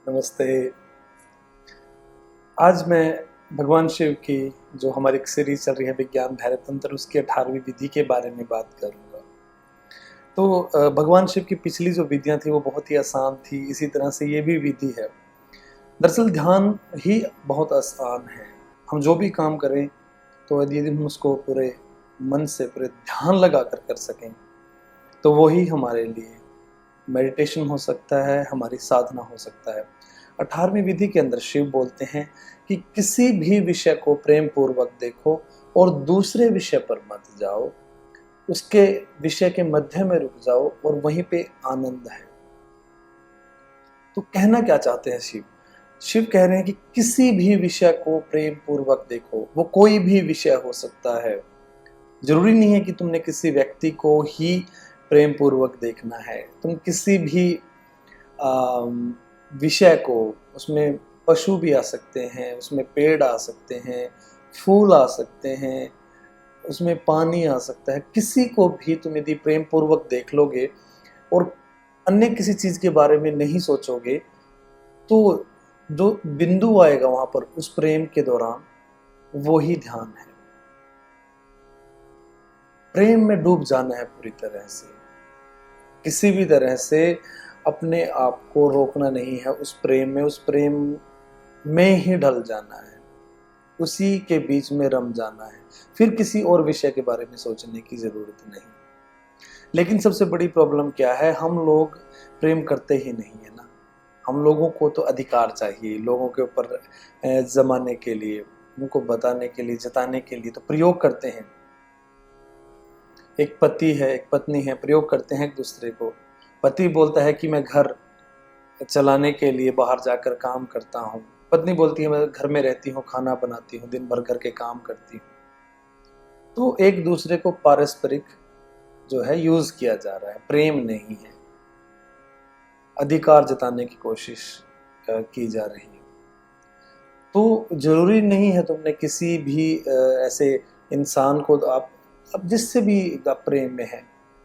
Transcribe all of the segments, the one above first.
नमस्ते। आज मैं भगवान शिव की जो हमारी एक सीरीज चल रही है विज्ञान धैर्य तंत्र, उसकी 18वीं विधि के बारे में बात करूँगा। तो भगवान शिव की पिछली जो विधियाँ थी वो बहुत ही आसान थी, इसी तरह से ये भी विधि है। दरअसल ध्यान ही बहुत आसान है। हम जो भी काम करें तो यदि हम उसको पूरे मन से, पूरे ध्यान लगाकर कर सकें, तो वो ही हमारे लिए मेडिटेशन हो सकता है, हमारी साधना हो सकता है। 18वीं विधि के अंदर शिव बोलते हैं कि किसी भी विषय को प्रेम पूर्वक देखो और दूसरे विषय पर मत जाओ, उसके विषय के मध्य में रुक जाओ और वहीं पे आनंद है। तो कहना क्या चाहते हैं शिव? शिव कह रहे हैं कि किसी भी विषय को प्रेम पूर्वक देखो, वो कोई भी विषय हो सकता है। जरूरी नहीं है कि तुमने किसी व्यक्ति को ही प्रेम पूर्वक देखना है। तुम किसी भी विषय को, उसमें पशु भी आ सकते हैं, उसमें पेड़ आ सकते हैं, फूल आ सकते हैं, उसमें पानी आ सकता है। किसी को भी तुम यदि प्रेम पूर्वक देख लोगे और अन्य किसी चीज के बारे में नहीं सोचोगे, तो जो बिंदु आएगा वहां पर उस प्रेम के दौरान, वो ही ध्यान है। प्रेम में डूब जाना है पूरी तरह से, किसी भी तरह से अपने आप को रोकना नहीं है। उस प्रेम में, उस प्रेम में ही ढल जाना है, उसी के बीच में रम जाना है। फिर किसी और विषय के बारे में सोचने की जरूरत नहीं। लेकिन सबसे बड़ी प्रॉब्लम क्या है? हम लोग प्रेम करते ही नहीं है ना। हम लोगों को तो अधिकार चाहिए, लोगों के ऊपर जमाने के लिए, उनको बताने के लिए, जताने के लिए तो प्रयोग करते हैं। एक पति है, एक पत्नी है, प्रयोग करते हैं एक दूसरे को। पति बोलता है कि मैं घर चलाने के लिए बाहर जाकर काम करता हूँ, पत्नी बोलती है मैं घर में रहती हूँ, खाना बनाती हूँ, दिन भर घर के काम करती हूँ। तो एक दूसरे को पारस्परिक जो है यूज किया जा रहा है, प्रेम नहीं है, अधिकार जताने की कोशिश की जा रही है। तो जरूरी नहीं है तुमने किसी भी ऐसे इंसान को, आप अब जिससे भी आप प्रेम में है,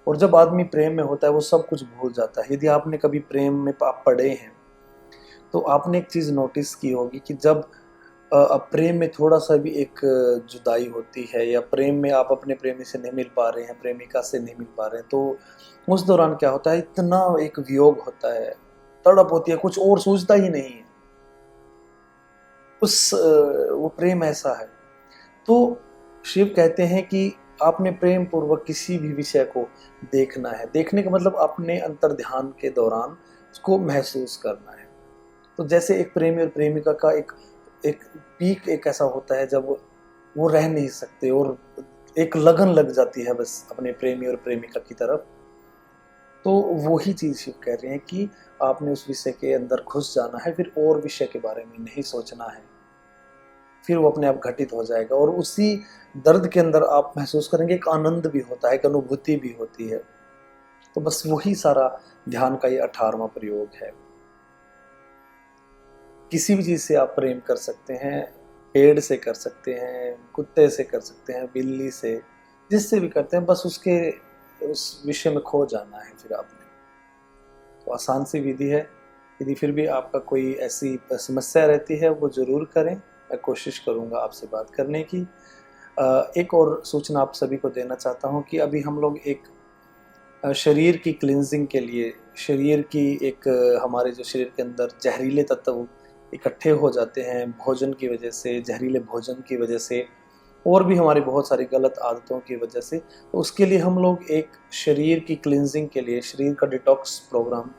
और जब आदमी प्रेम में होता है वो सब कुछ भूल जाता है। यदि आपने कभी प्रेम में आप पड़े हैं तो आपने एक चीज नोटिस की होगी कि जब अब प्रेम में थोड़ा सा भी एक जुदाई होती है, या प्रेम में आप अपने प्रेमी से नहीं मिल पा रहे हैं, प्रेमिका से नहीं मिल पा रहे हैं, तो उस दौरान क्या होता है, इतना एक वियोग होता है, तड़प होती है, कुछ और सूझता ही नहीं है। वो प्रेम ऐसा है। तो शिव कहते हैं कि आपने प्रेम पूर्वक किसी भी विषय को देखना है। देखने का मतलब अपने अंतर ध्यान के दौरान उसको महसूस करना है। तो जैसे एक प्रेमी और प्रेमिका का एक एक पीक एक ऐसा होता है जब वो रह नहीं सकते और एक लगन लग जाती है बस अपने प्रेमी और प्रेमिका की तरफ। तो वही चीज शिव कह रहे हैं कि आपने उस विषय के अंदर घुस जाना है, फिर और विषय के बारे में नहीं सोचना है। फिर वो अपने आप घटित हो जाएगा और उसी दर्द के अंदर आप महसूस करेंगे, एक आनंद भी होता है, एक अनुभूति भी होती है। तो बस वही सारा ध्यान का ये 18वां प्रयोग है। किसी भी चीज से आप प्रेम कर सकते हैं, पेड़ से कर सकते हैं, कुत्ते से कर सकते हैं, बिल्ली से, जिससे भी करते हैं, बस उसके उस विषय में खो जाना है फिर आपने। तो आसान सी विधि है। यदि फिर भी आपका कोई ऐसी समस्या रहती है वो ज़रूर करें, मैं कोशिश करूँगा आपसे बात करने की। एक और सूचना आप सभी को देना चाहता हूँ कि अभी हम लोग एक शरीर की क्लिनजिंग के लिए, शरीर की एक हमारे जो शरीर के अंदर जहरीले तत्व इकट्ठे हो जाते हैं भोजन की वजह से, जहरीले भोजन की वजह से, और भी हमारी बहुत सारी गलत आदतों की वजह से, तो उसके लिए हम लोग एक शरीर की क्लिनजिंग के लिए शरीर का डिटॉक्स प्रोग्राम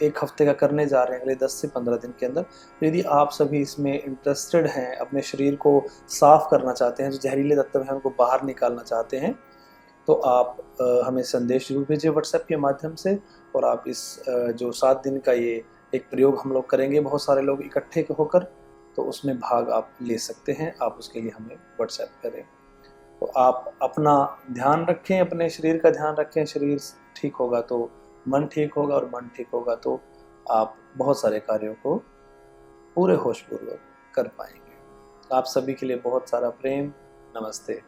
1 हफ्ते का करने जा रहे हैं अगले 10 से 15 दिन के अंदर। तो यदि आप सभी इसमें इंटरेस्टेड हैं, अपने शरीर को साफ करना चाहते हैं, जो जहरीले तत्व हैं उनको बाहर निकालना चाहते हैं, तो आप हमें संदेश जरूर भेजिए व्हाट्सएप के माध्यम से। और आप इस जो 7 दिन का ये एक प्रयोग हम लोग करेंगे बहुत सारे लोग इकट्ठे होकर, तो उसमें भाग आप ले सकते हैं। आप उसके लिए हमें व्हाट्सएप करें। तो आप अपना ध्यान रखें, अपने शरीर का ध्यान रखें। शरीर ठीक होगा तो मन ठीक होगा, और मन ठीक होगा तो आप बहुत सारे कार्यों को पूरे होशपूर्वक कर पाएंगे। आप सभी के लिए बहुत सारा प्रेम। नमस्ते।